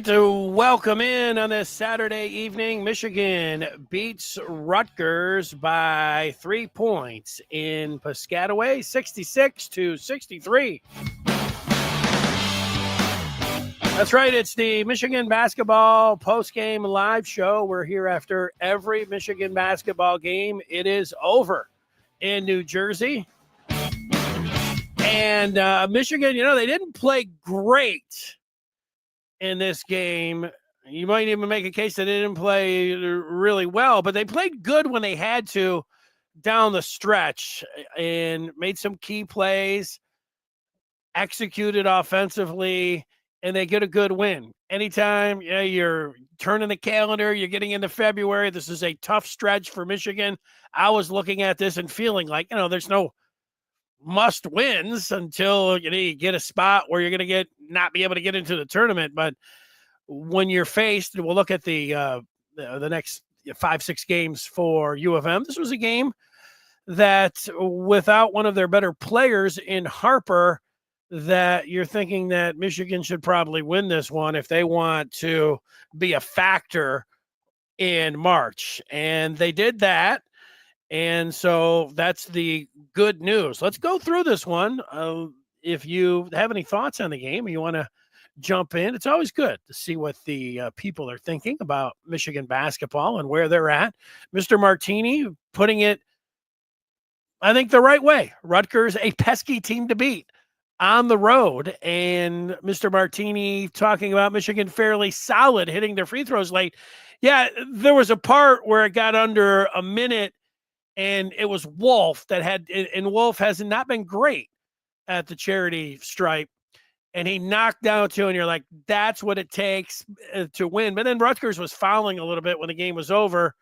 right, welcome in on this Saturday evening. Michigan beats Rutgers by 3 points in Piscataway, 66-63. That's right, it's the Michigan basketball postgame live show. We're here after every Michigan basketball game. It is over in New Jersey. And Michigan, they didn't play great in this game. You might even make a case that they didn't play really well, but they played good when they had to down the stretch and made some key plays, executed offensively, and they get a good win. Anytime you're turning the calendar, you're getting into February, this is a tough stretch for Michigan. I was looking at this and feeling like, there's no must wins until you get a spot where you're going to not be able to get into the tournament. But when you're faced, we'll look at the next 5-6 games for U of M. This was a game that without one of their better players in Harper, that you're thinking that Michigan should probably win this one if they want to be a factor in March. And they did that. And so that's the good news. Let's go through this one. If you have any thoughts on the game and you want to jump in, it's always good to see what the people are thinking about Michigan basketball and where they're at. Mr. Martini putting it, I think, the right way. Rutgers, a pesky team to beat on the road. And Mr. Martini talking about Michigan fairly solid, hitting their free throws late. Yeah, there was a part where it got under a minute, and it was Wolf and Wolf has not been great at the charity stripe. And he knocked down two, and you're like, that's what it takes to win. But then Rutgers was fouling a little bit when the game was over,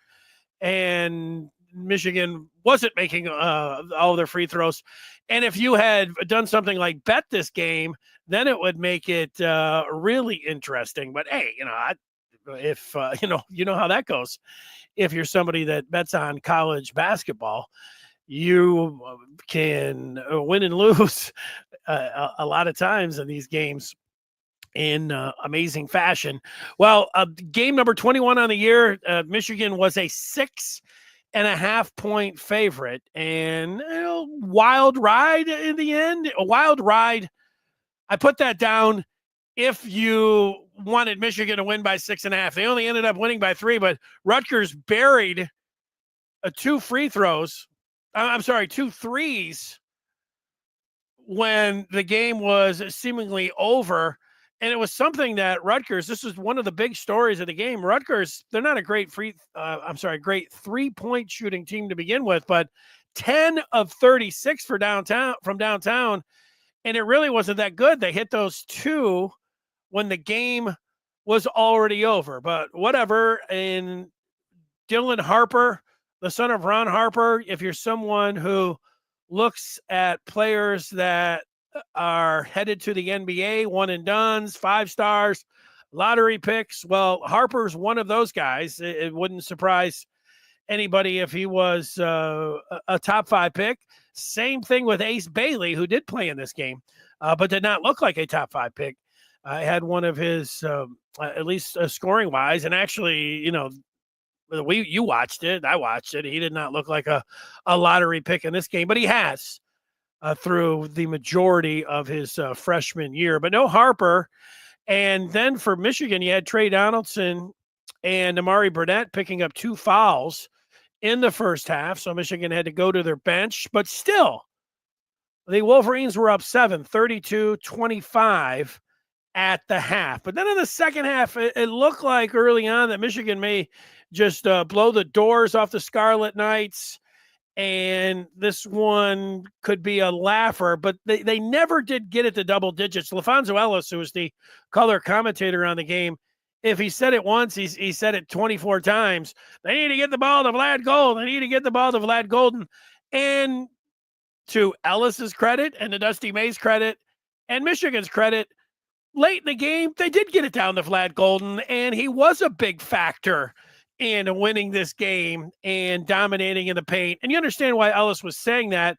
and Michigan wasn't making all of their free throws. And if you had done something like bet this game, then it would make it really interesting. But hey, if you know how that goes. If you're somebody that bets on college basketball, you can win and lose a lot of times in these games in amazing fashion. Well, game number 21 on the year, Michigan was a 6.5 point favorite, and wild ride in the end. A wild ride. I put that down if you wanted Michigan to win by 6.5. They only ended up winning by 3, but Rutgers buried two threes when the game was seemingly over. And it was something that Rutgers, this is one of the big stories of the game. Rutgers, they're not a great great 3-point shooting team to begin with, but 10 of 36 from downtown. And it really wasn't that good. They hit those two when the game was already over, but whatever. And Dylan Harper, the son of Ron Harper, if you're someone who looks at players that are headed to the NBA, one and dones, 5 stars, lottery picks, well, Harper's one of those guys. It wouldn't surprise anybody if he was a top 5 pick. Same thing with Ace Bailey, who did play in this game, but did not look like a top 5 pick. I had one of his, at least scoring wise, and actually, you watched it. I watched it. He did not look like a lottery pick in this game, but he has through the majority of his freshman year. But no Harper. And then for Michigan, you had Trey Donaldson and Amari Burnett picking up 2 fouls in the first half. So Michigan had to go to their bench, but still, the Wolverines were up 7, 32-25 at the half. But then in the second half, it looked like early on that Michigan may just blow the doors off the Scarlet Knights, and this one could be a laugher, but they never did get it to double digits. LaFonso Ellis, who was the color commentator on the game, if he said it once, he said it 24 times. They need to get the ball to Vlad Gold. They need to get the ball to Vlad Golden. And to Ellis's credit and to Dusty May's credit and Michigan's credit, late in the game, they did get it down to Vlad Golden, and he was a big factor in winning this game and dominating in the paint. And you understand why Ellis was saying that.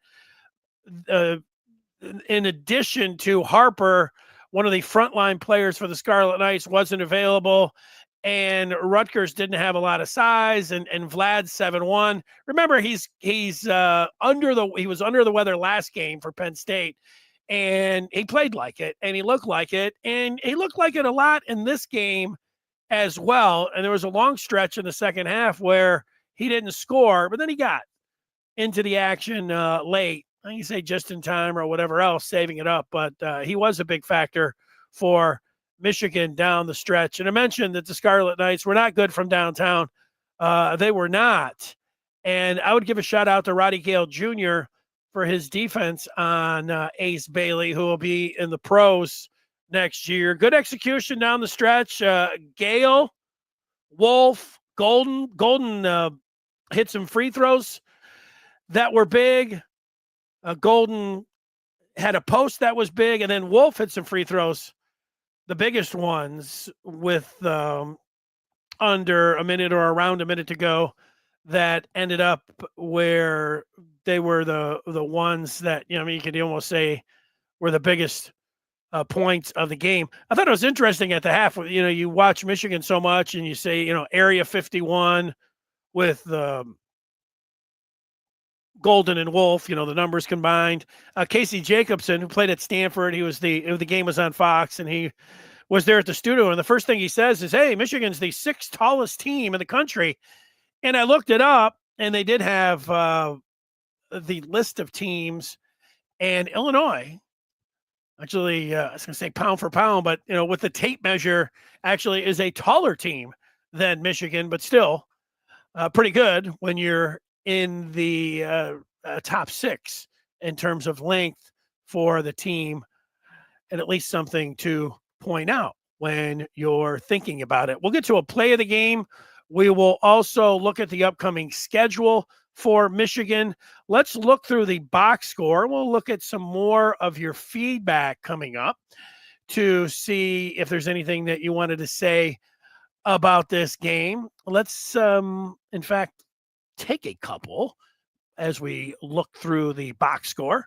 In addition to Harper one of the frontline players for the Scarlet Knights wasn't available, and Rutgers didn't have a lot of size, and Vlad's 7-1. Remember, he was under the weather last game for Penn State, and he played like it, and he looked like it, and he looked like it a lot in this game as well. And there was a long stretch in the second half where he didn't score, but then he got into the action late. I think you say just in time or whatever else, saving it up. But he was a big factor for Michigan down the stretch. And I mentioned that the Scarlet Knights were not good from downtown. They were not. And I would give a shout out to Roddy Gale Jr. for his defense on Ace Bailey, who will be in the pros next year. Good execution down the stretch. Gale, Wolf, Golden hit some free throws that were big. Golden had a post that was big, and then Wolf hit some free throws, the biggest ones with under a minute or around a minute to go, that ended up where they were the ones that, you could almost say were the biggest points of the game. I thought it was interesting at the half. You watch Michigan so much, and you say, Area 51 with Golden and Wolf, the numbers combined. Casey Jacobson, who played at Stanford, the game was on Fox, and he was there at the studio. And the first thing he says is, "Hey, Michigan's the 6th tallest team in the country." And I looked it up, and they did have the list of teams, and Illinois, actually, I was going to say pound for pound, but with the tape measure, actually is a taller team than Michigan, but still pretty good when you're in the top 6 in terms of length for the team, and at least something to point out when you're thinking about it. We'll get to a play of the game. We will also look at the upcoming schedule for Michigan. Let's look through the box score. We'll look at some more of your feedback coming up to see if there's anything that you wanted to say about this game. Let's, in fact, take a couple as we look through the box score.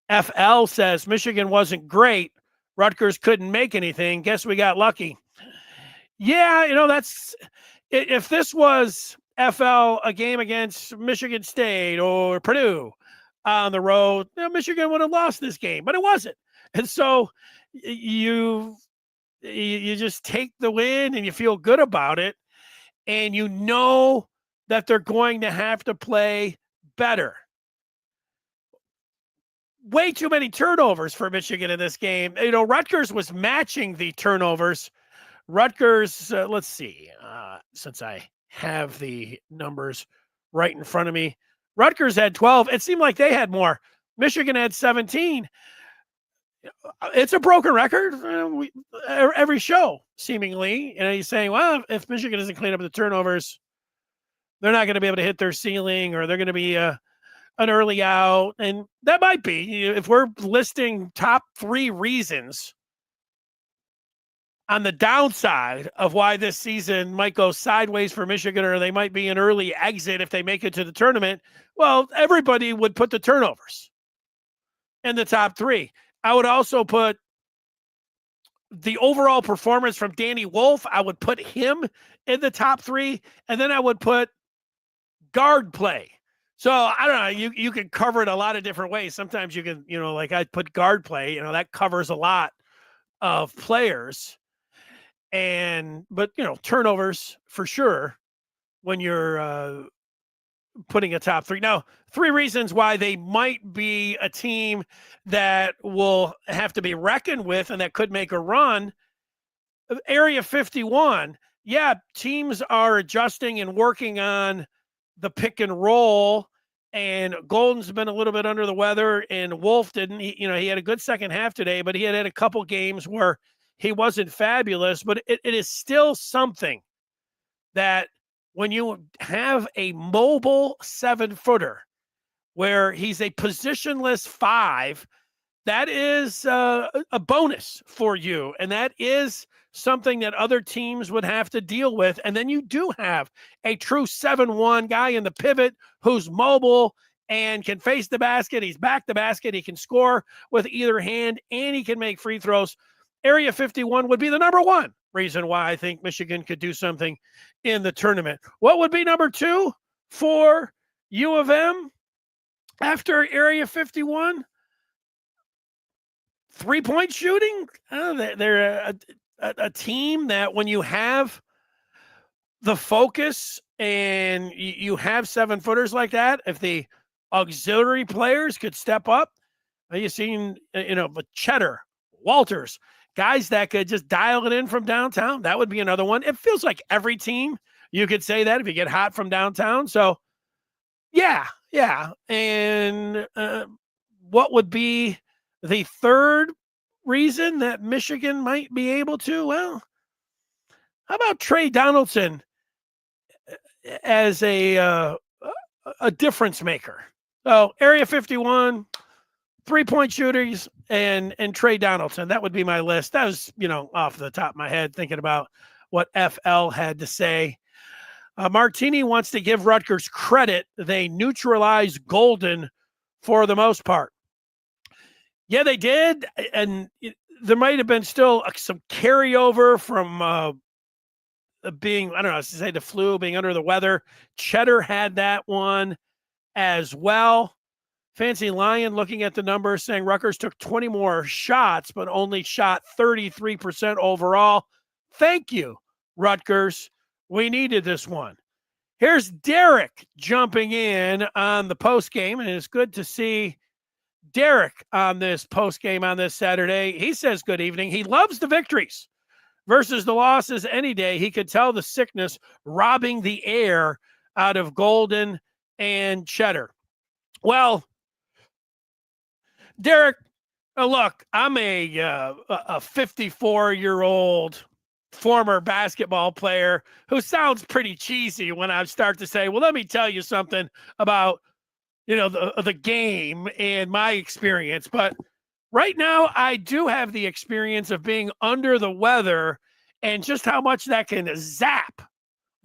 FL says Michigan wasn't great. Rutgers couldn't make anything. Guess we got lucky. Yeah, that's, if this was FL, a game against Michigan State or Purdue on the road, Michigan would have lost this game, but it wasn't. And so you just take the win and you feel good about it, and that they're going to have to play better. Way too many turnovers for Michigan in this game. Rutgers was matching the turnovers. Rutgers, let's see, since I have the numbers right in front of me, Rutgers had 12. It seemed like they had more. Michigan had 17. It's a broken record. Every show, seemingly. He's saying, well, if Michigan doesn't clean up the turnovers, they're not going to be able to hit their ceiling, or they're going to be an early out. And that might be, if we're listing top 3 reasons on the downside of why this season might go sideways for Michigan, or they might be an early exit if they make it to the tournament, well, everybody would put the turnovers in the top 3. I would also put the overall performance from Danny Wolf. I would put him in the top 3, and then I would put guard play. So I don't know. You can cover it a lot of different ways. Sometimes you can, like I put guard play. That covers a lot of players, but turnovers for sure when you're putting a top 3. Now, 3 reasons why they might be a team that will have to be reckoned with and that could make a run. Area 51. Yeah, teams are adjusting and working on the pick and roll, and Golden's been a little bit under the weather, and Wolf didn't. He had a good second half today, but he had a couple games where he wasn't fabulous. But it is still something that when you have a mobile 7-footer where he's a positionless 5, that is a bonus for you, and that is something that other teams would have to deal with. And then you do have a true 7-1 guy in the pivot who's mobile and can face the basket. He's back the basket. He can score with either hand, and he can make free throws. Area 51 would be the number one reason why I think Michigan could do something in the tournament. What would be number two for U of M after Area 51? 3-point shooting. They're a team that when you have the focus and you have 7-footers like that, if the auxiliary players could step up, you've seen, Cheddar, Walters, guys that could just dial it in from downtown. That would be another one. It feels like every team, you could say that if you get hot from downtown. So, yeah. And what would be the third reason that Michigan might be able to? Well, how about Trey Donaldson as a difference maker? So Area 51, 3-point shooters, and Trey Donaldson. That would be my list. That was, off the top of my head, thinking about what FL had to say. Martini wants to give Rutgers credit. They neutralized Golden for the most part. Yeah, they did. And there might have been still some carryover from being, I don't know, to say the flu, being under the weather. Cheddar had that one as well. Fancy Lion looking at the numbers saying Rutgers took 20 more shots, but only shot 33% overall. Thank you, Rutgers. We needed this one. Here's Derek jumping in on the post game, and it's good to see Derek on this post game on this Saturday. He says good evening. He loves the victories versus the losses any day. He could tell the sickness robbing the air out of Golden and Cheddar. Well, Derek, look, I'm a 54-year-old former basketball player who sounds pretty cheesy when I start to say, well, let me tell you something about, the game and my experience. But right now, I do have the experience of being under the weather and just how much that can zap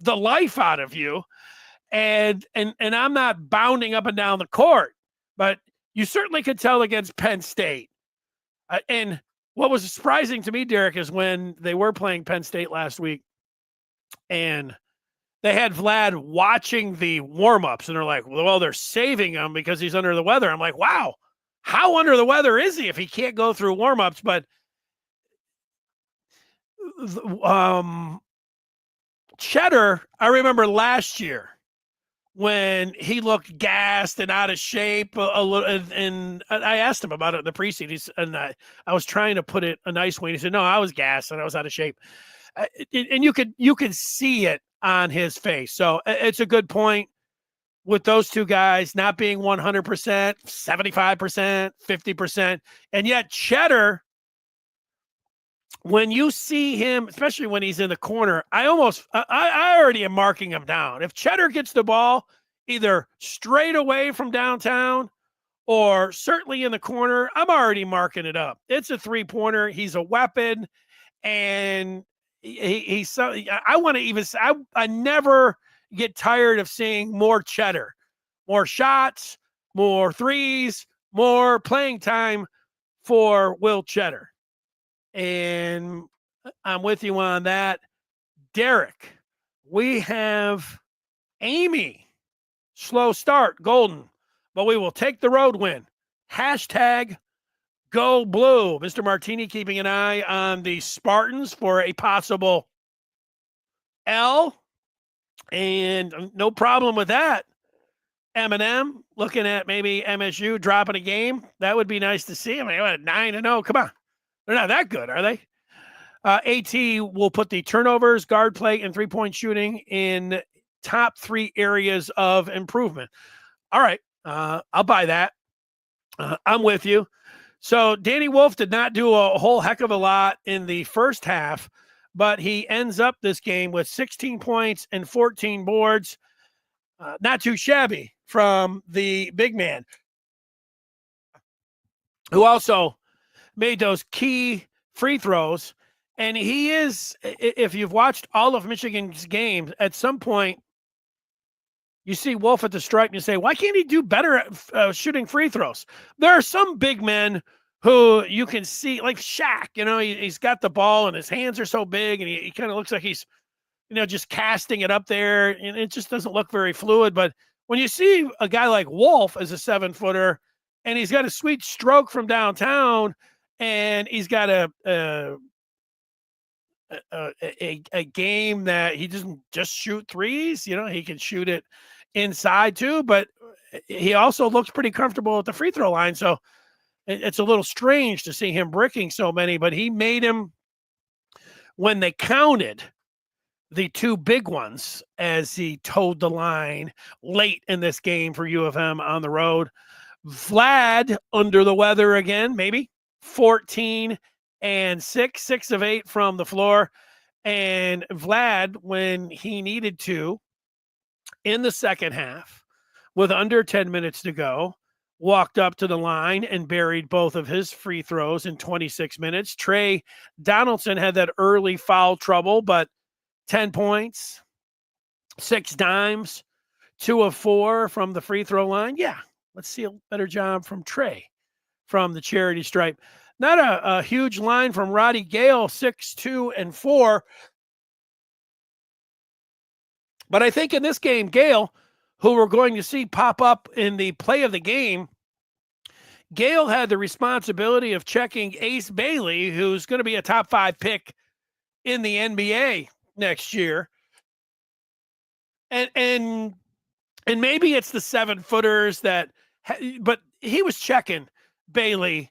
the life out of you. And I'm not bounding up and down the court, but you certainly could tell against Penn State. And what was surprising to me, Derek, is when they were playing Penn State last week and they had Vlad watching the warm-ups, and they're like, well, they're saving him because he's under the weather. I'm like, wow, how under the weather is he if he can't go through warm-ups? But Cheddar, I remember last year when he looked gassed and out of shape a little, and I asked him about it in the preseason, and I was trying to put it a nice way. He said, no, I was gassed and I was out of shape. And you could see it on his face. So it's a good point with those two guys not being 100%, 75%, 50%. And yet Cheddar, when you see him, especially when he's in the corner, I already am marking him down. If Cheddar gets the ball either straight away from downtown or certainly in the corner, I'm already marking it up. It's a 3-pointer. He's a weapon. And he's so, I want to even say, I never get tired of seeing more Cheddar, more shots, more threes, more playing time for Will Cheddar. And I'm with you on that. Derek, we have Amy. Slow start, Golden, but we will take the road win. Hashtag Go Blue. Mr. Martini keeping an eye on the Spartans for a possible L. And no problem with that. M&M looking at maybe MSU dropping a game. That would be nice to see. I mean, 9-0. Come on. They're not that good, are they? AT will put the turnovers, guard play, and 3-point shooting in top 3 areas of improvement. All right. I'll buy that. I'm with you. So Danny Wolf did not do a whole heck of a lot in the first half, but he ends up this game with 16 points and 14 boards. Not too shabby from the big man, who also made those key free throws. And he is, if you've watched all of Michigan's games, at some point you see Wolf at the stripe and you say, why can't he do better at shooting free throws? There are some big men who you can see, like Shaq, he's got the ball and his hands are so big and he kind of looks like he's, just casting it up there, and it just doesn't look very fluid. But when you see a guy like Wolf as a 7-footer, and he's got a sweet stroke from downtown, and he's got a game that he doesn't just shoot threes, he can shoot it inside too, but he also looks pretty comfortable at the free throw line. So it's a little strange to see him bricking so many, but he made him when they counted the two big ones as he towed the line late in this game for U of M on the road. Vlad under the weather again, maybe 14 and 6 of 8 from the floor. And Vlad, when he needed to in the second half with under 10 minutes to go, walked up to the line and buried both of his free throws in 26 minutes. Trey Donaldson had that early foul trouble, but 10 points, 6 dimes, 2 of 4 from the free throw line. Yeah, let's see a better job from Trey from the charity stripe. Not a huge line from Roddy Gale, 6, 2, and 4. But I think in this game, Gale, who we're going to see pop up in the play of the game, Gale had the responsibility of checking Ace Bailey, who's going to be a top 5 pick in the NBA next year. And maybe it's the 7-footers but he was checking Bailey,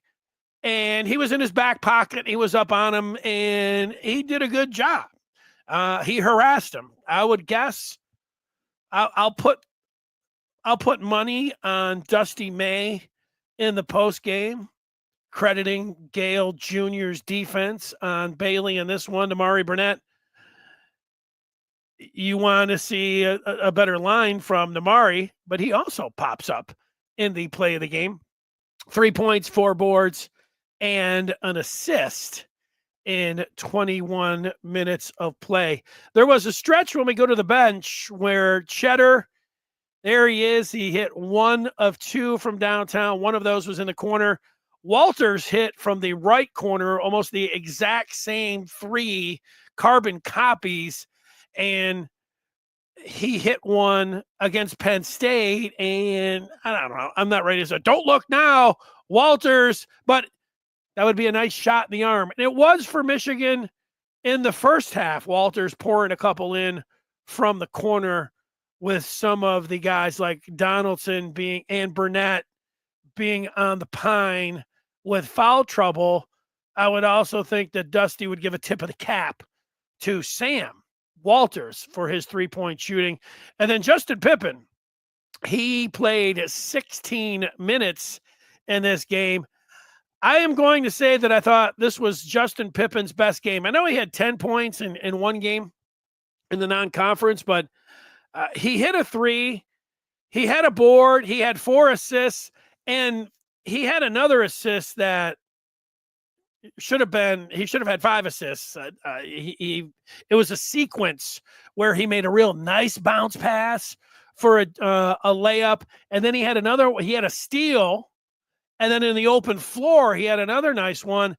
and he was in his back pocket. He was up on him, and he did a good job. He harassed him. I would guess I'll put money on Dusty May in the post game, crediting Gale Jr.'s defense on Bailey in this one. Damari Burnett, you want to see a better line from Damari, but he also pops up in the play of the game. 3 points, 4 boards, and an assist in 21 minutes of play. There was a stretch when we go to the bench where Cheddar, there he is. He hit 1 of 2 from downtown. One of those was in the corner. Walters hit from the right corner, almost the exact same 3 carbon copies. And he hit one against Penn State. And I don't know. I'm not ready to say, don't look now, Walters. But that would be a nice shot in the arm. And it was for Michigan in the first half. Walters pouring a couple in from the corner, with some of the guys like Donaldson and Burnett being on the pine with foul trouble. I would also think that Dusty would give a tip of the cap to Sam Walters for his 3-point shooting. And then Justin Pippen, he played 16 minutes in this game. I am going to say that I thought this was Justin Pippen's best game. I know he had 10 points in one game in the non-conference, but he hit a 3. He had a board. He had 4 assists, and he had another assist that he should have had 5 assists. It was a sequence where he made a real nice bounce pass for a layup, and then he had a steal, and then in the open floor he had another nice one.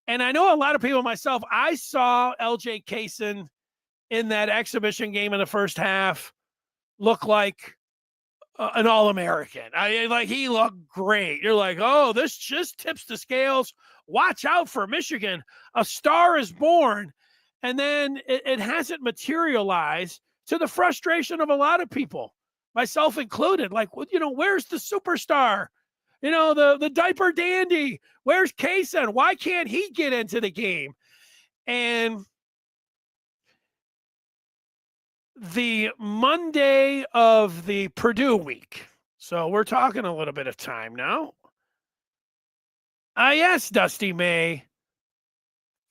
And I know a lot of people, myself, I saw LJ Kaysen in that exhibition game in the first half look like an All-American. He looked great. You're like, oh, this just tips the scales. Watch out for Michigan. A star is born. And then it hasn't materialized, to the frustration of a lot of people, myself included. Like, where's the superstar? The diaper dandy. Where's Kaysen? Why can't he get into the game? And the Monday of the Purdue week, so we're talking a little bit of time now, I asked Dusty May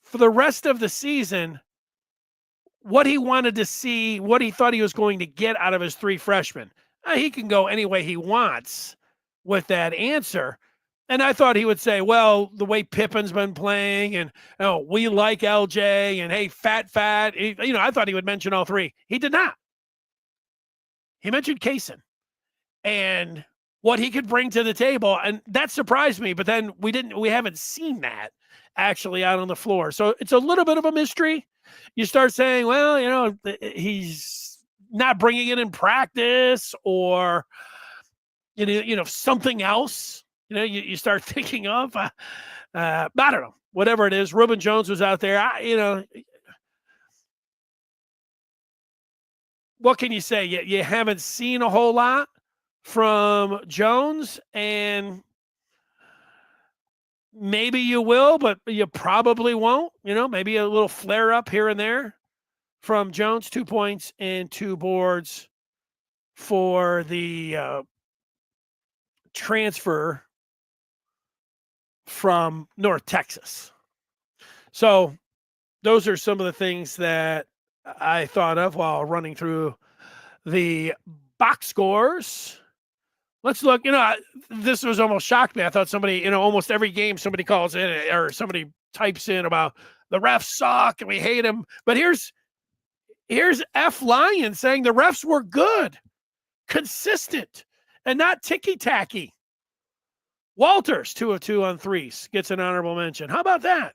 for the rest of the season what he wanted to see, what he thought he was going to get out of his 3 freshmen. He can go any way he wants with that answer. And I thought he would say, well, the way Pippen's been playing, and we like LJ, and hey, fat. I thought he would mention all 3. He did not. He mentioned Kaysen. And what he could bring to the table, and that surprised me. But then we haven't seen that actually out on the floor, so it's a little bit of a mystery. You start saying, well, he's not bringing it in practice, or something else. You start thinking of, I don't know, whatever it is. Reuben Jones was out there. What can you say? You haven't seen a whole lot from Jones, and maybe you will, but you probably won't. Maybe a little flare up here and there from Jones. 2 points and 2 boards for the transfer from North Texas. So those are some of the things that I thought of while running through the box scores. Let's look. This was almost shocked me. I thought somebody, almost every game somebody calls in or somebody types in about the refs suck and we hate them. But here's F. Lyon saying the refs were good, consistent, and not ticky-tacky. Walters, 2 of 2 on threes, gets an honorable mention. How about that?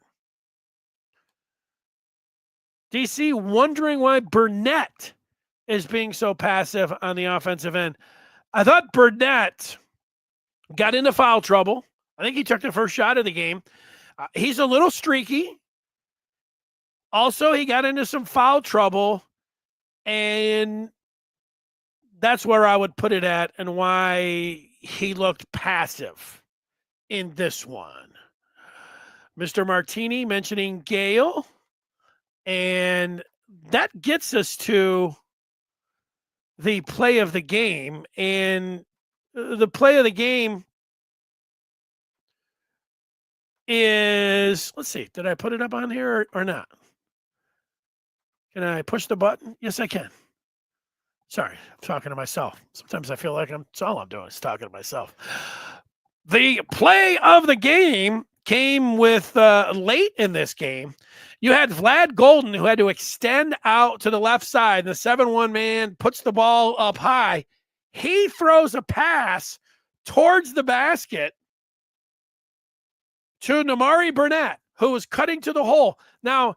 DC wondering why Burnett is being so passive on the offensive end. I thought Burnett got into foul trouble. I think he took the first shot of the game. He's a little streaky. Also, he got into some foul trouble, and that's where I would put it at and why he looked passive in this one. Mr. Martini mentioning Gale, and that gets us to the play of the game. And the play of the game is, let's see, did I put it up on here or not? Can I push the button? Yes, I can. Sorry, I'm talking to myself. Sometimes I feel like that's all I'm doing is talking to myself. The play of the game came with late in this game. You had Vlad Golden, who had to extend out to the left side. The 7-1 man puts the ball up high. He throws a pass towards the basket to Namari Burnett, who was cutting to the hole. Now,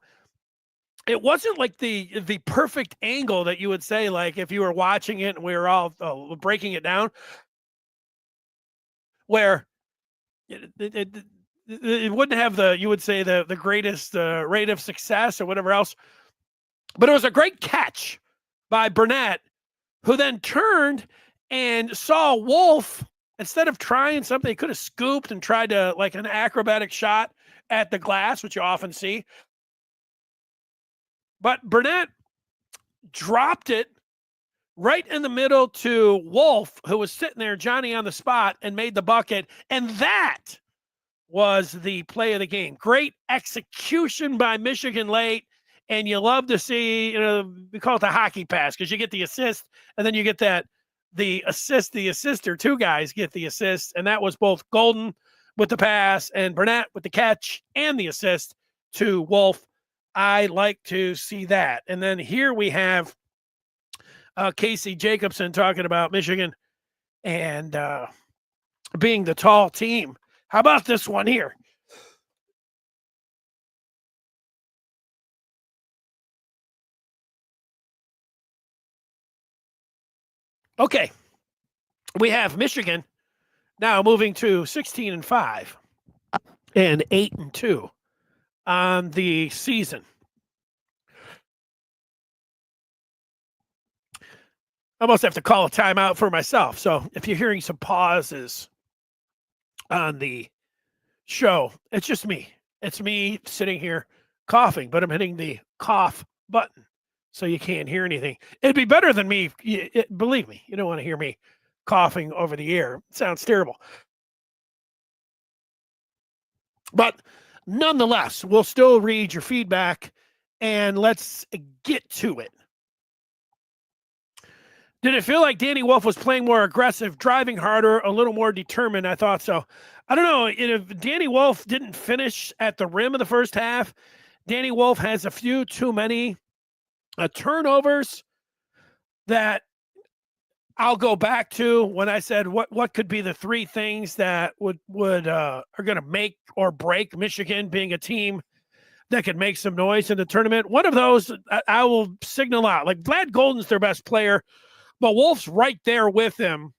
it wasn't like the perfect angle that you would say, like if you were watching it and we were all breaking it down, where it wouldn't have you would say the greatest rate of success or whatever else. But it was a great catch by Burnett, who then turned and saw Wolf. Instead of trying something, he could have scooped and tried to like an acrobatic shot at the glass, which you often see. But Burnett dropped it right in the middle to Wolf, who was sitting there, Johnny on the spot, and made the bucket. And that was the play of the game. Great execution by Michigan late. And you love to see, we call it the hockey pass because you get the assist and then you get the assister. 2 guys get the assist. And that was both Golden with the pass and Burnett with the catch and the assist to Wolf. I like to see that. And then here we have Casey Jacobson talking about Michigan and being the tall team. How about this one here? Okay. We have Michigan now moving to 16-5 and 8-2 on the season. I almost have to call a timeout for myself. So if you're hearing some pauses on the show, it's just me. It's me sitting here coughing, but I'm hitting the cough button so you can't hear anything. It'd be better than me. Believe me, you don't want to hear me coughing over the air. It sounds terrible. But nonetheless, we'll still read your feedback and let's get to it. Did it feel like Danny Wolf was playing more aggressive, driving harder, a little more determined? I thought so. I don't know. If Danny Wolf didn't finish at the rim of the first half, Danny Wolf has a few too many turnovers that I'll go back to when I said what could be the three things that are going to make or break Michigan being a team that could make some noise in the tournament. One of those I will signal out. Like Vlad Golden's their best player, but Wolf's right there with him.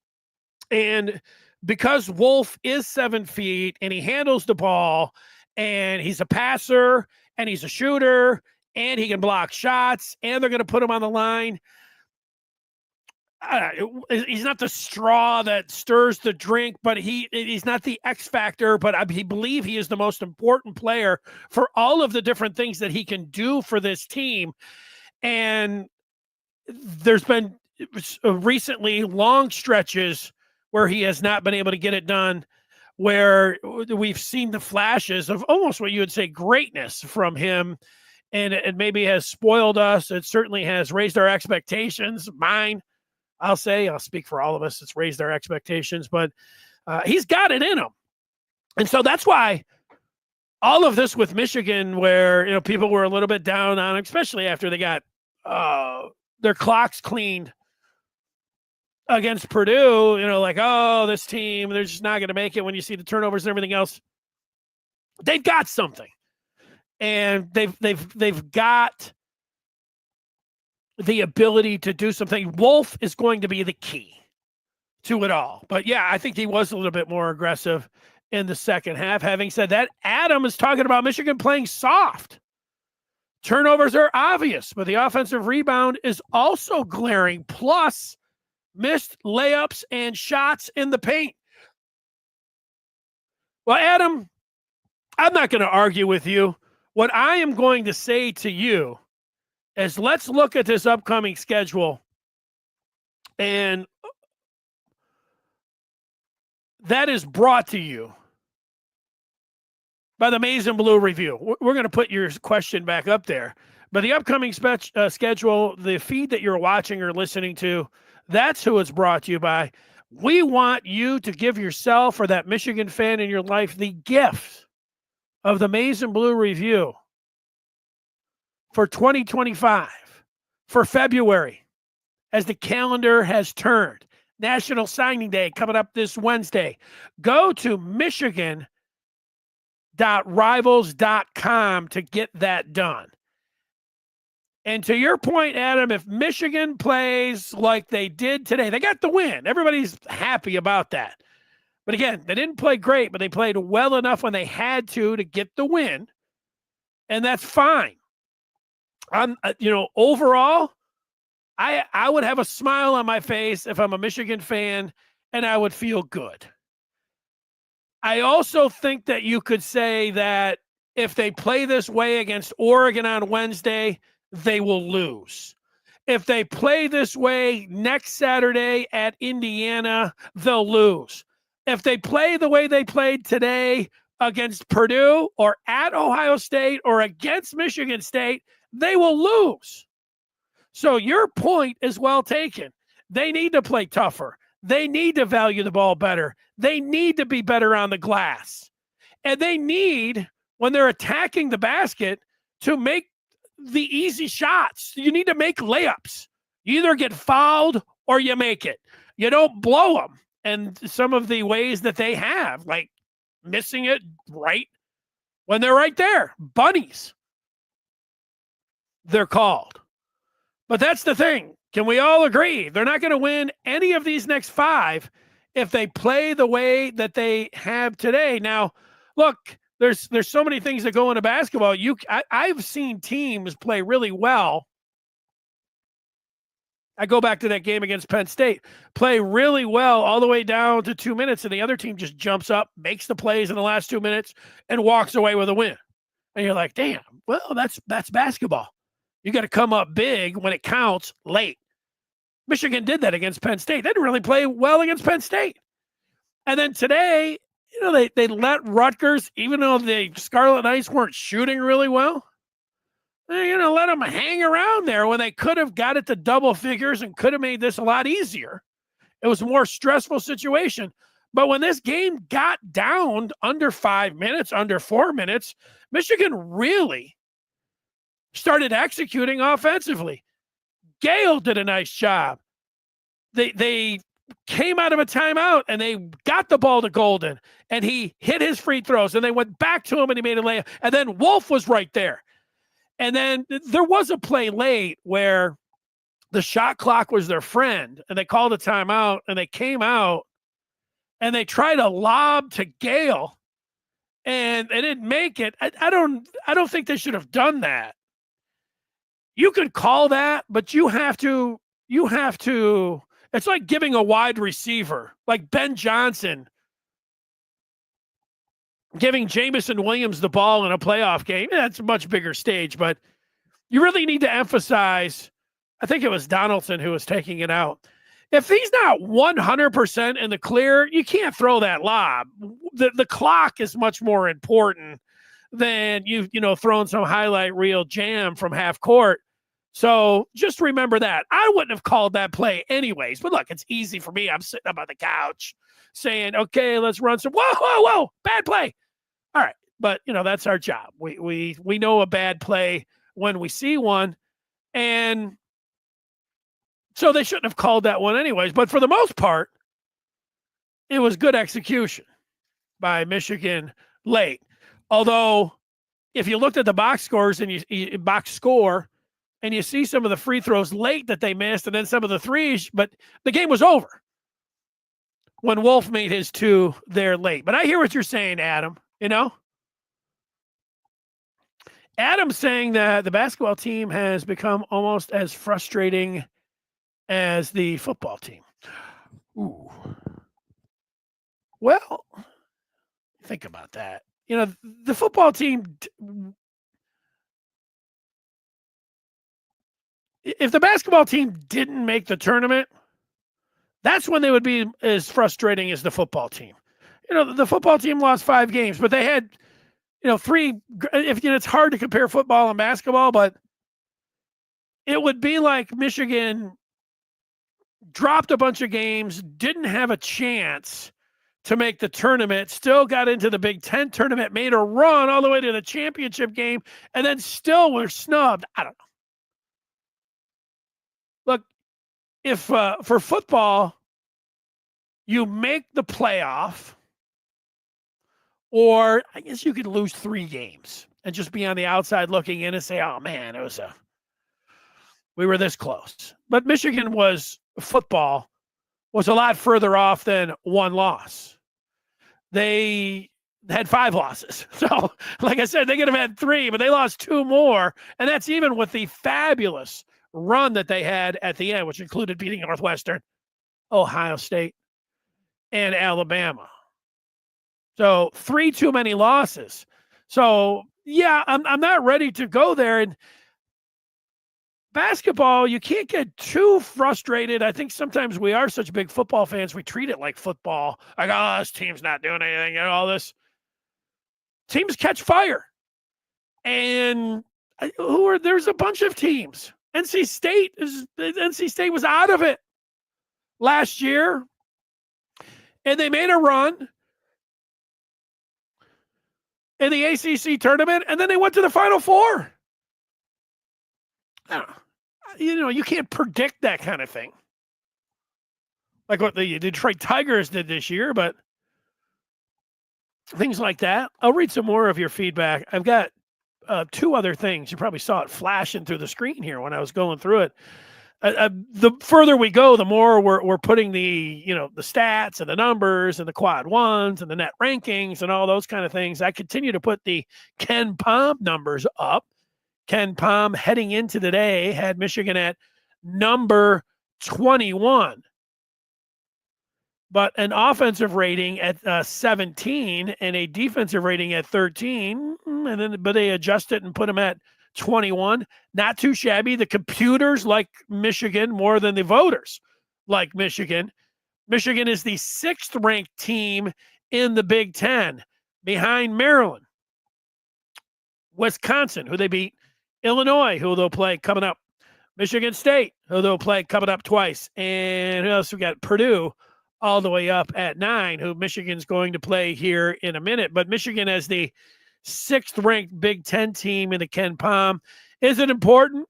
And because Wolf is 7 feet and he handles the ball and he's a passer and he's a shooter and he can block shots and they're going to put him on the line. He's not the straw that stirs the drink, but he's not the X factor, but I believe he is the most important player for all of the different things that he can do for this team. And there's been recently long stretches where he has not been able to get it done, where we've seen the flashes of almost what you would say greatness from him. And it maybe has spoiled us. It certainly has raised our expectations, mine. I'll speak for all of us. It's raised our expectations, but he's got it in him. And so that's why all of this with Michigan, where, people were a little bit down on him, especially after they got their clocks cleaned against Purdue, this team, they're just not going to make it when you see the turnovers and everything else. They've got something. And they've got the ability to do something. Wolf is going to be the key to it all. But yeah, I think he was a little bit more aggressive in the second half. Having said that, Adam is talking about Michigan playing soft. Turnovers are obvious, but the offensive rebound is also glaring. Plus, missed layups and shots in the paint. Well, Adam, I'm not going to argue with you. What I am going to say to you is let's look at this upcoming schedule, and that is brought to you by the Maize and Blue Review. We're going to put your question back up there. But the upcoming schedule, the feed that you're watching or listening to, that's who it's brought to you by. We want you to give yourself or that Michigan fan in your life the gift of the Maize and Blue Review for 2025, for February, as the calendar has turned. National Signing Day coming up this Wednesday. Go to michigan.rivals.com to get that done. And to your point, Adam, if Michigan plays like they did today, they got the win. Everybody's happy about that. But again, they didn't play great, but they played well enough when they had to get the win. And that's fine. Overall, I would have a smile on my face if I'm a Michigan fan, and I would feel good. I also think that you could say that if they play this way against Oregon on Wednesday, they will lose. If they play this way next Saturday at Indiana, they'll lose. If they play the way they played today against Purdue or at Ohio State or against Michigan State, they will lose. So your point is well taken. They need to play tougher. They need to value the ball better. They need to be better on the glass. And they need, when they're attacking the basket, to make the easy shots. You need to make layups. You either get fouled or you make it. You don't blow them. And some of the ways that they have, like missing it right when they're right there. Bunnies, they're called. But that's the thing. Can we all agree? They're not going to win any of these next 5 if they play the way that they have today. Now, look, there's so many things that go into basketball. I've seen teams play really well. I go back to that game against Penn State, play really well all the way down to 2 minutes, and the other team just jumps up, makes the plays in the last 2 minutes, and walks away with a win. And you're like, damn, well, that's basketball. You got to come up big when it counts late. Michigan did that against Penn State. They didn't really play well against Penn State. And then today, they let Rutgers, even though the Scarlet Knights weren't shooting really well, they're going to let them hang around there when they could have got it to double figures and could have made this a lot easier. It was a more stressful situation. But when this game got down under 5 minutes, under 4 minutes, Michigan really started executing offensively. Gale did a nice job. they came out of a timeout and they got the ball to Golden and he hit his free throws and they went back to him and he made a layup. And then Wolf was right there. And then there was a play late where the shot clock was their friend and they called a timeout and they came out and they tried a lob to Gale and they didn't make it. I don't think they should have done that. You could call that, but you have to, it's like giving a wide receiver, like Ben Johnson, giving Jamison Williams the ball in a playoff game. That's a much bigger stage, but you really need to emphasize, I think it was Donaldson who was taking it out. If he's not 100% in the clear, you can't throw that lob. The clock is much more important than throwing some highlight reel jam from half court. So just remember that. I wouldn't have called that play anyways. But look, it's easy for me. I'm sitting up on the couch saying, okay, let's run some. Whoa, bad play. All right. But, that's our job. We know a bad play when we see one. And so they shouldn't have called that one anyways. But for the most part, it was good execution by Michigan late. Although, if you looked at the box scores and you box score, and you see some of the free throws late that they missed and then some of the threes, but the game was over when Wolf made his two there late. But I hear what you're saying, Adam, Adam's saying that the basketball team has become almost as frustrating as the football team. Ooh. Well, think about that. The football team, if the basketball team didn't make the tournament, that's when they would be as frustrating as the football team. The football team lost 5 games, but they had, 3. It's hard to compare football and basketball, but it would be like Michigan dropped a bunch of games, didn't have a chance to make the tournament, still got into the Big Ten tournament, made a run all the way to the championship game, and then still were snubbed. I don't know. Look, if for football, you make the playoff, or I guess you could lose 3 games and just be on the outside looking in and say, oh man, we were this close. But Michigan football was a lot further off than 1 loss. They had 5 losses. So like I said, they could have had 3, but they lost 2 more. And that's even with the fabulous run that they had at the end, which included beating Northwestern, Ohio State, and Alabama. So 3 too many losses. So yeah, I'm not ready to go there. And basketball, you can't get too frustrated. I think sometimes we are such big football fans, we treat it like football. Like, oh, this team's not doing anything and all this. Teams catch fire. And there's a bunch of teams. NC State was out of it last year, and they made a run in the ACC tournament, and then they went to the Final Four. I don't know. You can't predict that kind of thing, like what the Detroit Tigers did this year, but things like that. I'll read some more of your feedback. I've got 2 other things. You probably saw it flashing through the screen here when I was going through it. The further we go, the more we're putting the stats and the numbers and the quad ones and the net rankings and all those kind of things. I continue to put the KenPom numbers up. KenPom heading into today had Michigan at number 21. But an offensive rating at 17 and a defensive rating at 13, but they adjust it and put them at 21. Not too shabby. The computers like Michigan more than the voters like Michigan. Michigan is the 6th ranked team in the Big Ten, behind Maryland, Wisconsin, who they beat, Illinois, who they'll play coming up, Michigan State, who they'll play coming up twice, and who else we got? Purdue, all the way up at 9, who Michigan's going to play here in a minute. But Michigan as the 6th ranked Big Ten team in the KenPom. Is it important?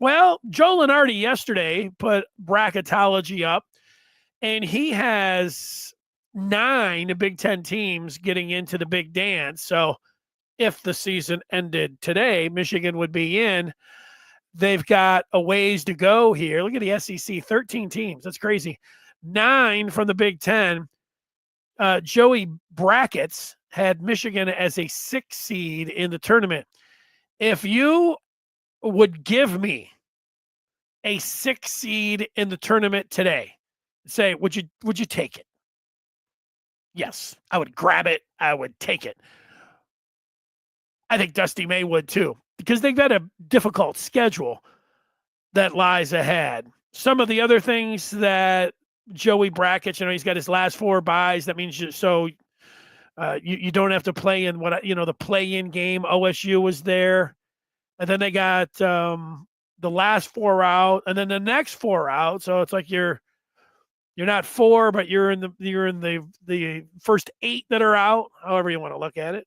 Well, Joe Lenardi yesterday put bracketology up, and he has 9 Big Ten teams getting into the big dance. So if the season ended today, Michigan would be in. They've got a ways to go here. Look at the SEC, 13 teams. That's crazy. 9 from the Big Ten. Joey Brackets had Michigan as a 6 seed in the tournament. If you would give me a 6 seed in the tournament today, say, would you take it? Yes, I would grab it. I would take it. I think Dusty May would too, because they've got a difficult schedule that lies ahead. Some of the other things that Joey Brackett, he's got his last 4 buys. That means you don't have to play in the play-in game. OSU was there, and then they got the last 4 out, and then the next 4 out. So it's like you're not 4, but you're in the first 8 that are out. However you want to look at it.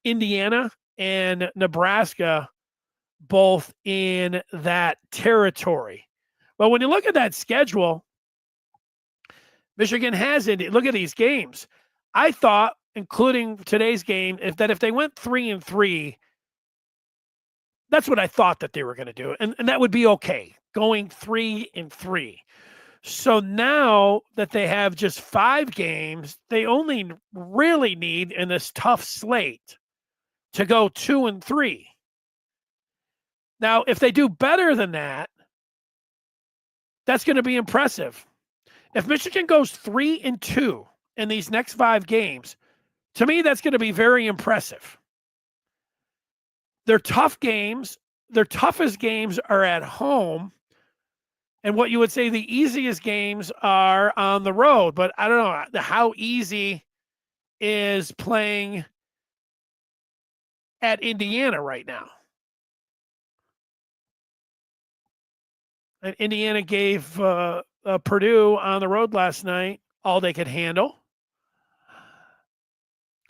Indiana and Nebraska, both in that territory. But when you look at that schedule, Michigan has it. Look at these games. I thought, including today's game, if they went 3-3, that's what I thought that they were going to do. And that would be okay, going 3-3. So now that they have just 5 games, they only really need in this tough slate to go 2-3. Now, if they do better than that, that's going to be impressive. If Michigan goes 3-2 in these next 5 games, to me, that's going to be very impressive. They're tough games. Their toughest games are at home. And what you would say the easiest games are on the road. But I don't know how easy is playing at Indiana right now. And Indiana gave Purdue on the road last night all they could handle.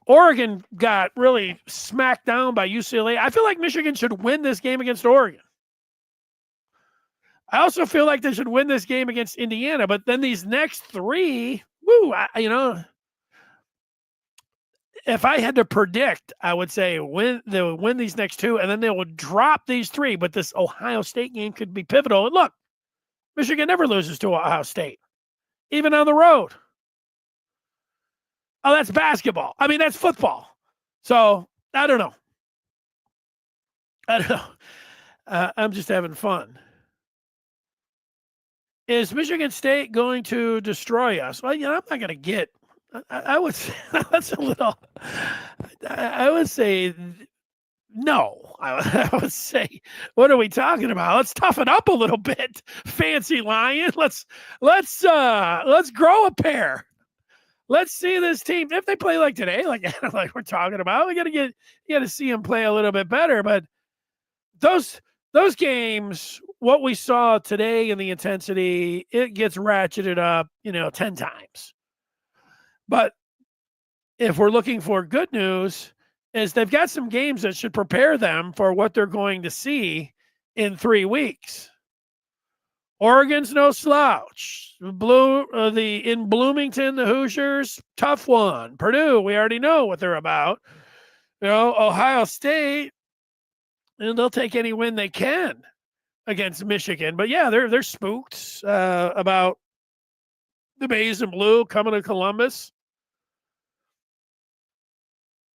Oregon got really smacked down by UCLA. I feel like Michigan should win this game against Oregon. I also feel like they should win this game against Indiana, but then these next 3, if I had to predict, I would say they would win these next 2, and then they would drop these 3. But this Ohio State game could be pivotal. And look, Michigan never loses to Ohio State, even on the road. Oh, that's basketball. I mean, that's football. So I don't know. I'm just having fun. Is Michigan State going to destroy us? Well, I'm not going to get. I would say that's a little. I would say no. I would say, what are we talking about? Let's toughen up a little bit, fancy lion. Let's grow a pair. Let's see this team if they play like today, like we're talking about. You got to see them play a little bit better. But those games, what we saw today in the intensity, it gets ratcheted up, 10 times. But if we're looking for good news, is they've got some games that should prepare them for what they're going to see in 3 weeks. Oregon's no slouch. In Bloomington, the Hoosiers, tough one. Purdue, we already know what they're about. Ohio State, and they'll take any win they can against Michigan. But yeah, they're spooked about the maize and blue coming to Columbus.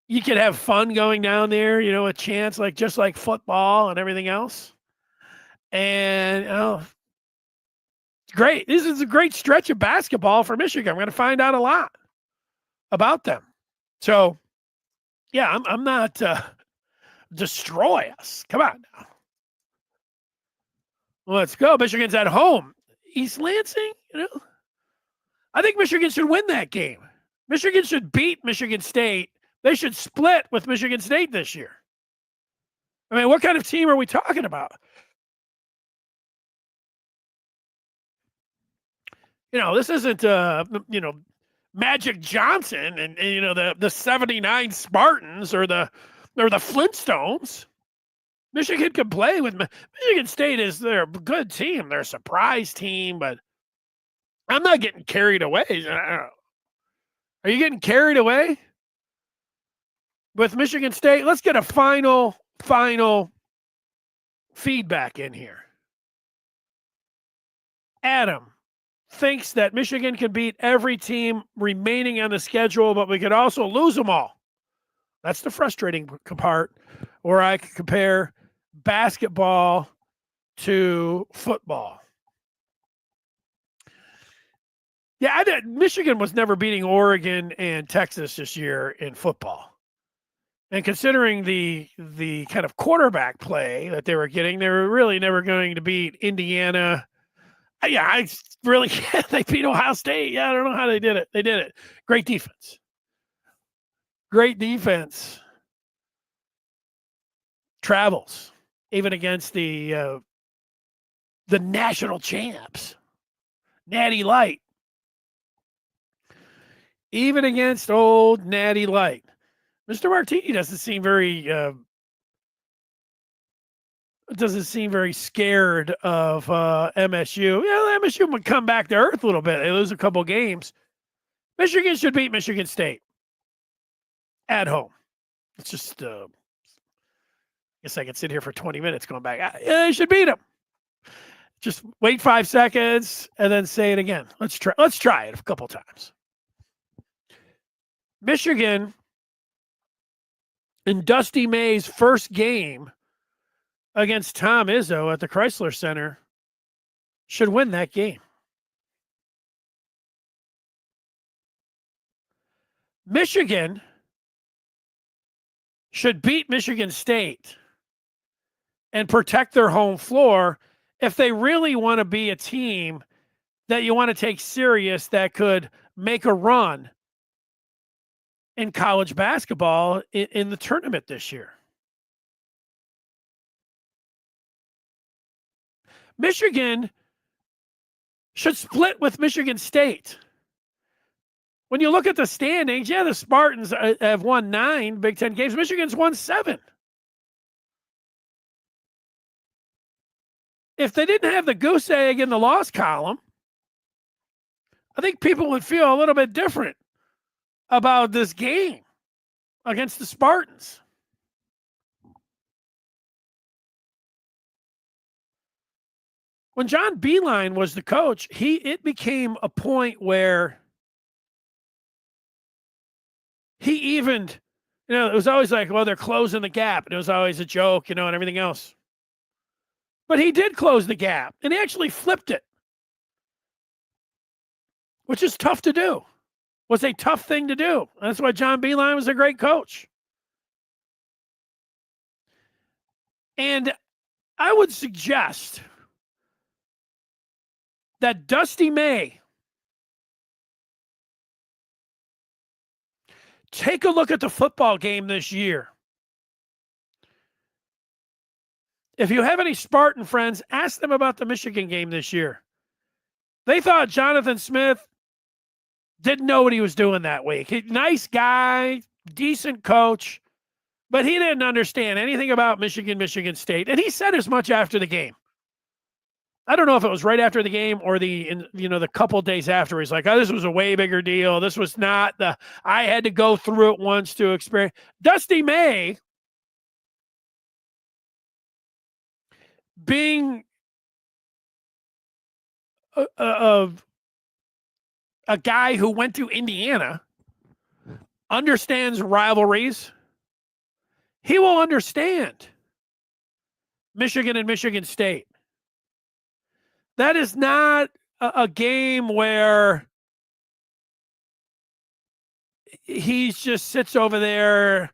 You could have fun going down there, a chance just like football and everything else. And great. This is a great stretch of basketball for Michigan. I'm going to find out a lot about them. So, yeah, I'm not destroy us. Come on now. Let's go. Michigan's at home. East Lansing, I think Michigan should win that game. Michigan should beat Michigan State. They should split with Michigan State this year. I mean, what kind of team are we talking about? This isn't, Magic Johnson and the 79 Spartans or the Flintstones. Michigan can play with Michigan State. They're a good team. They're a surprise team, but I'm not getting carried away. Are you getting carried away with Michigan State? Let's get a final feedback in here. Adam thinks that Michigan can beat every team remaining on the schedule, but we could also lose them all. That's the frustrating part, where I could compare basketball to football. Yeah, Michigan was never beating Oregon and Texas this year in football. And considering the kind of quarterback play that they were getting, they were really never going to beat Indiana. Yeah, I really can't. They beat Ohio State. Yeah, I don't know how they did it. They did it. Great defense. Great defense. Travels, even against the national champs, Natty Light. Even against old Natty Light. Mr. Martini doesn't seem very scared of MSU. Yeah, MSU would come back to earth a little bit. They lose a couple games. Michigan should beat Michigan State at home. It's just, I guess I could sit here for 20 minutes going back. They should beat them. Just wait 5 seconds and then say it again. Let's try it a couple times. Michigan, in Dusty May's first game against Tom Izzo at the Chrysler Center, should win that game. Michigan should beat Michigan State and protect their home floor if they really want to be a team that you want to take serious that could make a run in college basketball in the tournament this year. Michigan should split with Michigan State. When you look at the standings, yeah, the Spartans have won 9 Big Ten games. Michigan's won 7. If they didn't have the goose egg in the loss column, I think people would feel a little bit different about this game against the Spartans. When John Beilein was the coach, it became a point where he even, it was always like, well, they're closing the gap. And it was always a joke, and everything else. But he did close the gap, and he actually flipped it, which is tough to do. Was a tough thing to do. That's why John Beilein was a great coach. And I would suggest that Dusty May take a look at the football game this year. If you have any Spartan friends, ask them about the Michigan game this year. They thought Jonathan Smith didn't know what he was doing that week. Nice guy, decent coach, but he didn't understand anything about Michigan State. And he said as much after the game. I don't know if it was right after the game or the couple days after. He's like, oh, this was a way bigger deal. This was not I had to go through it once to experience. Dusty May, being a guy who went to Indiana, understands rivalries. He will understand Michigan and Michigan State. That is not a game where he just sits over there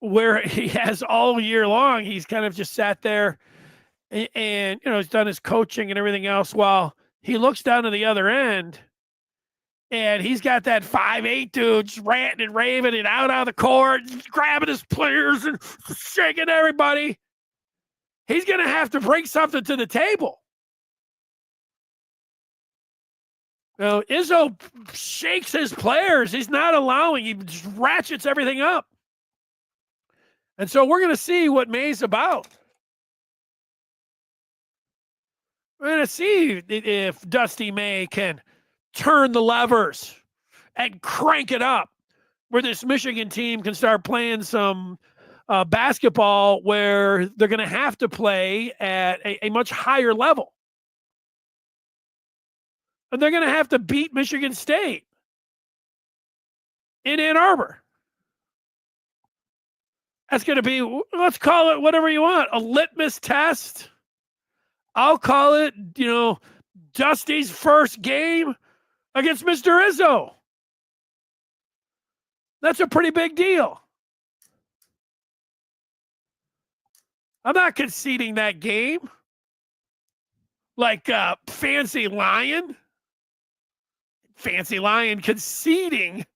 where he has all year long. He's kind of just sat there and he's done his coaching and everything else while he looks down to the other end and he's got that 5'8" dude just ranting and raving and out on the court, grabbing his players and shaking everybody. He's going to have to bring something to the table. Izzo shakes his players. He's not allowing. He just ratchets everything up. And so we're going to see what May's about. We're going to see if Dusty May can turn the levers and crank it up, where this Michigan team can start playing some basketball where they're going to have to play at a much higher level. And they're going to have to beat Michigan State in Ann Arbor. That's going to be, let's call it whatever you want, a litmus test. I'll call it, Dusty's first game against Mr. Izzo. That's a pretty big deal. I'm not conceding that game like Fancy Lion. Fancy Lion conceding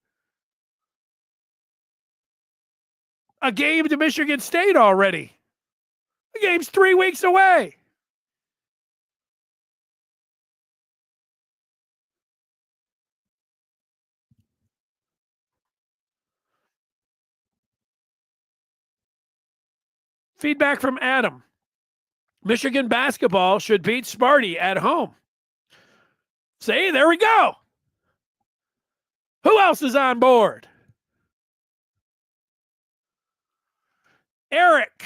a game to Michigan State already. The game's 3 weeks away. Feedback from Adam. Michigan basketball should beat Sparty at home. See, there we go. Who else is on board? Eric.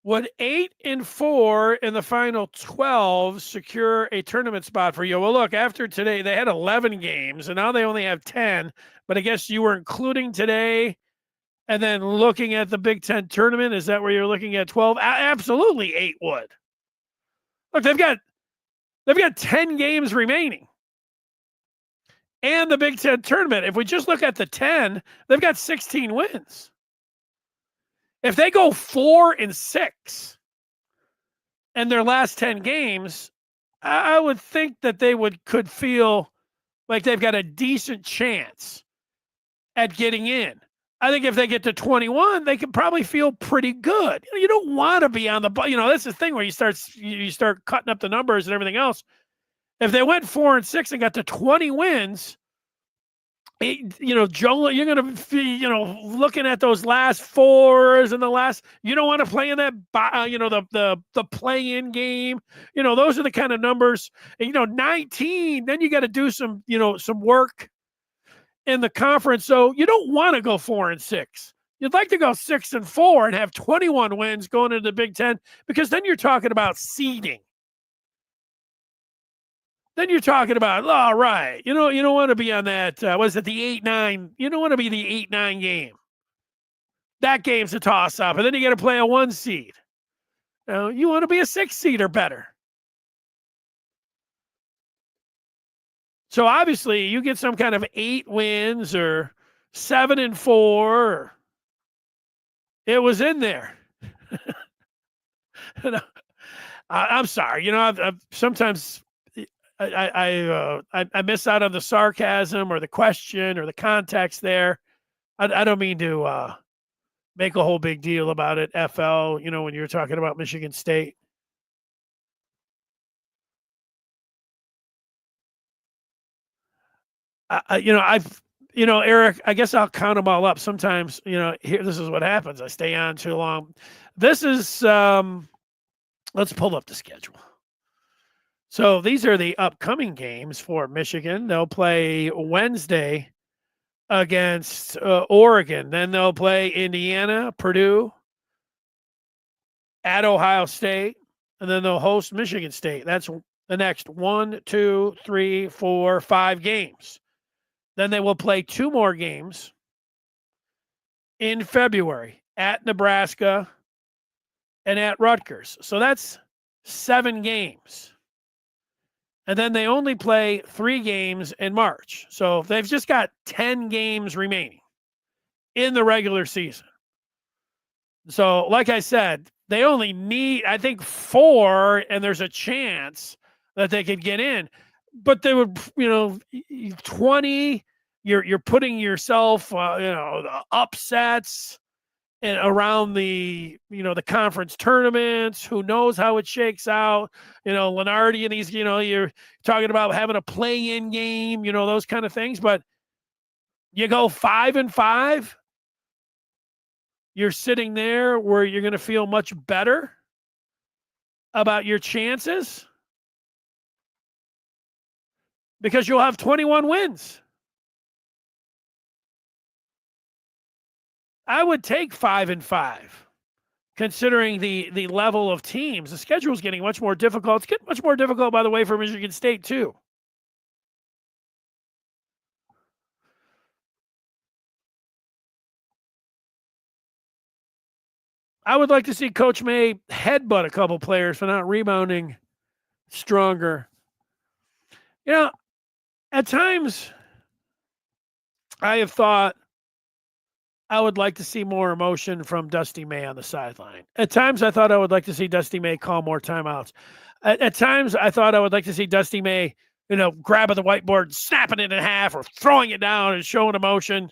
Would 8-4 in the final 12 secure a tournament spot for you? Well, look, after today, they had 11 games, and now they only have 10. But I guess you were including today and then looking at the Big Ten tournament. Is that where you're looking at 12? Absolutely, 8 would. Look, they've got 10 games remaining. And the Big Ten tournament, if we just look at the 10, they've got 16 wins. If they go 4-6 in their last 10 games, I would think that they could feel like they've got a decent chance at getting in. I think if they get to 21, they can probably feel pretty good. You don't want to be on the, that's the thing where you start cutting up the numbers and everything else. If they went 4-6 and got to 20 wins, Joe, you're going to be, looking at those last fours and you don't want to play in that, the play-in game. Those are the kind of numbers, 19, then you got to do some work in the conference. So you don't want to go 4-6. You'd like to go 6-4 and have 21 wins going into the Big Ten, because then you're talking about seeding. Then you're talking about, all right, you don't want to be on that, was it the 8-9? You don't want to be the 8-9 game. That game's a toss-up, and then you got to play a 1 seed. You want to be a 6 seed or better. So obviously, you get some kind of 8 wins or 7-4. It was in there. I'm sorry. I've sometimes I miss out on the sarcasm or the question or the context there. I don't mean to make a whole big deal about it, FL, when you're talking about Michigan State. Eric, I guess I'll count them all up. Sometimes, this is what happens. I stay on too long. This is, let's pull up the schedule. So these are the upcoming games for Michigan. They'll play Wednesday against Oregon. Then they'll play Indiana, Purdue, at Ohio State, and then they'll host Michigan State. That's the next 1, 2, 3, 4, 5 games. Then they will play 2 more games in February at Nebraska and at Rutgers. So that's 7 games. And then they only play 3 games in March. So they've just got 10 games remaining in the regular season. So, like I said, they only need, I think, 4, and there's a chance that they could get in. But they would, 20, you're putting yourself, the upsets and around the, the conference tournaments. Who knows how it shakes out? Lenardi and these, you're talking about having a play-in game, those kind of things. But you go 5-5, you're sitting there where you're going to feel much better about your chances because you'll have 21 wins. I would take 5-5, considering the level of teams. The schedule is getting much more difficult. It's getting much more difficult, by the way, for Michigan State, too. I would like to see Coach May headbutt a couple players for not rebounding stronger. You know, at times I have thought I would like to see more emotion from Dusty May on the sideline. At times I thought I would like to see Dusty May call more timeouts. At times I thought I would like to see Dusty May, grabbing the whiteboard, snapping it in half, or throwing it down and showing emotion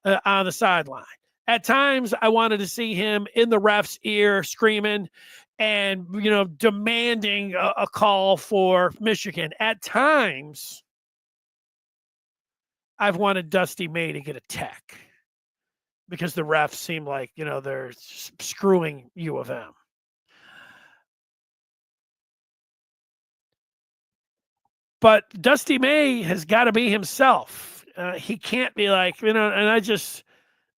on the sideline. At times, I wanted to see him in the ref's ear screaming and, demanding a call for Michigan. At times, I've wanted Dusty May to get a tech because the refs seem like, they're screwing U of M. But Dusty May has got to be himself. He can't be like, and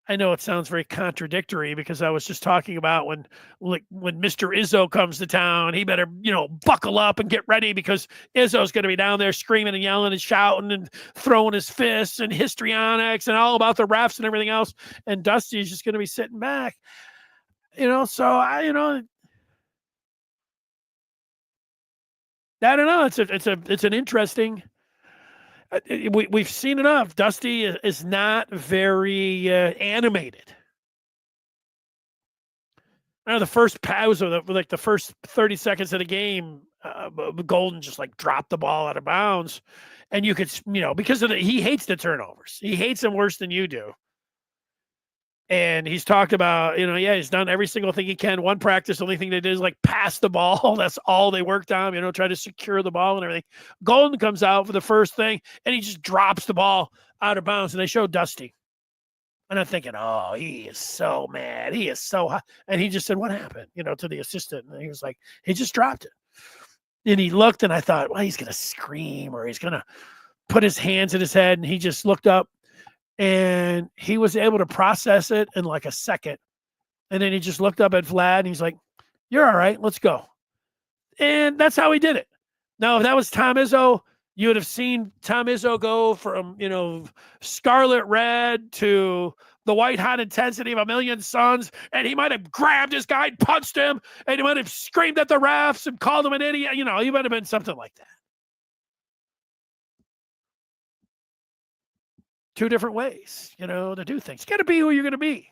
I know it sounds very contradictory because I was just talking about when Mr. Izzo comes to town, he better, buckle up and get ready because Izzo's going to be down there screaming and yelling and shouting and throwing his fists and histrionics and all about the refs and everything else. And Dusty's just going to be sitting back, so I don't know. It's an interesting. We've seen enough. Dusty is not very animated. The first pause of the first 30 seconds of the game, Golden just dropped the ball out of bounds, and you could because he hates the turnovers. He hates them worse than you do. And he's talked about, he's done every single thing he can. One practice, the only thing they did is pass the ball. That's all they worked on, try to secure the ball and everything. Golden comes out for the first thing, and he just drops the ball out of bounds, and they show Dusty. And I'm thinking, oh, he is so mad. He is so hot. And he just said, what happened, to the assistant? And he was like, he just dropped it. And he looked, and I thought, well, he's going to scream or he's going to put his hands in his head. And he just looked up. And he was able to process it in a second. And then he just looked up at Vlad and he's like, you're all right. Let's go. And that's how he did it. Now, if that was Tom Izzo, you would have seen Tom Izzo go from, scarlet red to the white hot intensity of a million suns. And he might have grabbed his guy and punched him. And he might have screamed at the refs and called him an idiot. He might have been something like that. Two different ways, to do things. You got to be who you're going to be.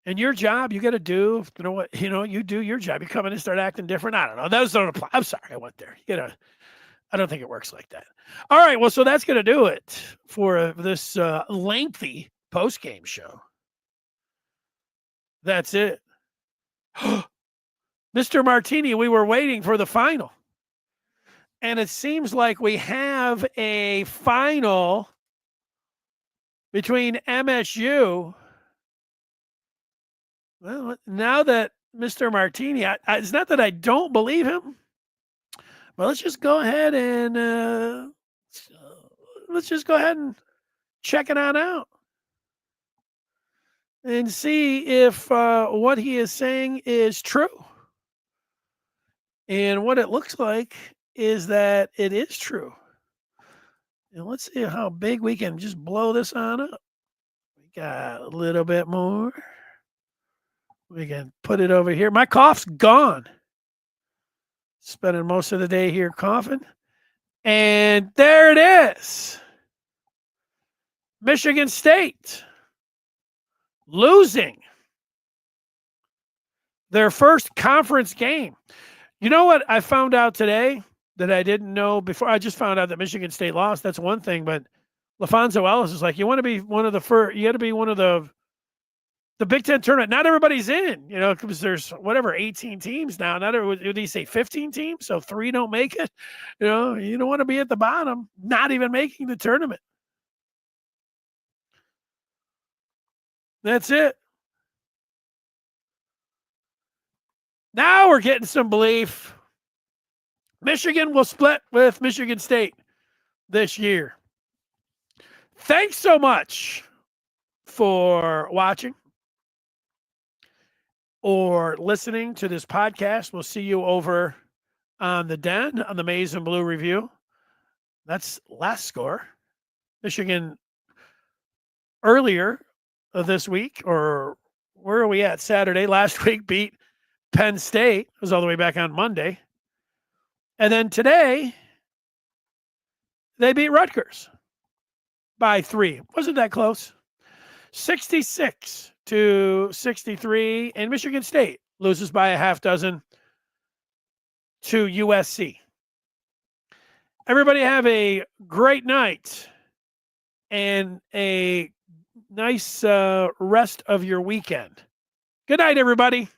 And your job, you got to do, you do your job. You come in and start acting different. I don't know. Those don't apply. I'm sorry I went there. I don't think it works like that. All right. Well, so that's going to do it for this lengthy post-game show. That's it. Mr. Martini, we were waiting for the final. And it seems like we have a final between MSU. Well, now that Mr. Martini, it's not that I don't believe him, but let's just go ahead and check it on out and see if what he is saying is true. And what it looks like is that it is true. And let's see how big we can just blow this on up. We got a little bit more. We can put it over here. My cough's gone. Spending most of the day here coughing. And there it is. Michigan State losing their first conference game. You know what I found out today that I didn't know before? I just found out that Michigan State lost. That's one thing, but LaFonso Ellis is like, you want to be one of the first, you got to be one of the Big Ten tournament. Not everybody's in, because there's 18 teams now. Not would he say 15 teams? So 3 don't make it. You don't want to be at the bottom, not even making the tournament. That's it. Now we're getting some belief. Michigan will split with Michigan State this year. Thanks so much for watching or listening to this podcast. We'll see you over on the Den on the Maize and Blue review. That's last score. Michigan earlier this week, or where are we at? Saturday last week beat Penn State. It was all the way back on Monday. And then today, they beat Rutgers by 3. Wasn't that close? 66-63, and Michigan State loses by a half dozen to USC. Everybody have a great night and a nice rest of your weekend. Good night, everybody.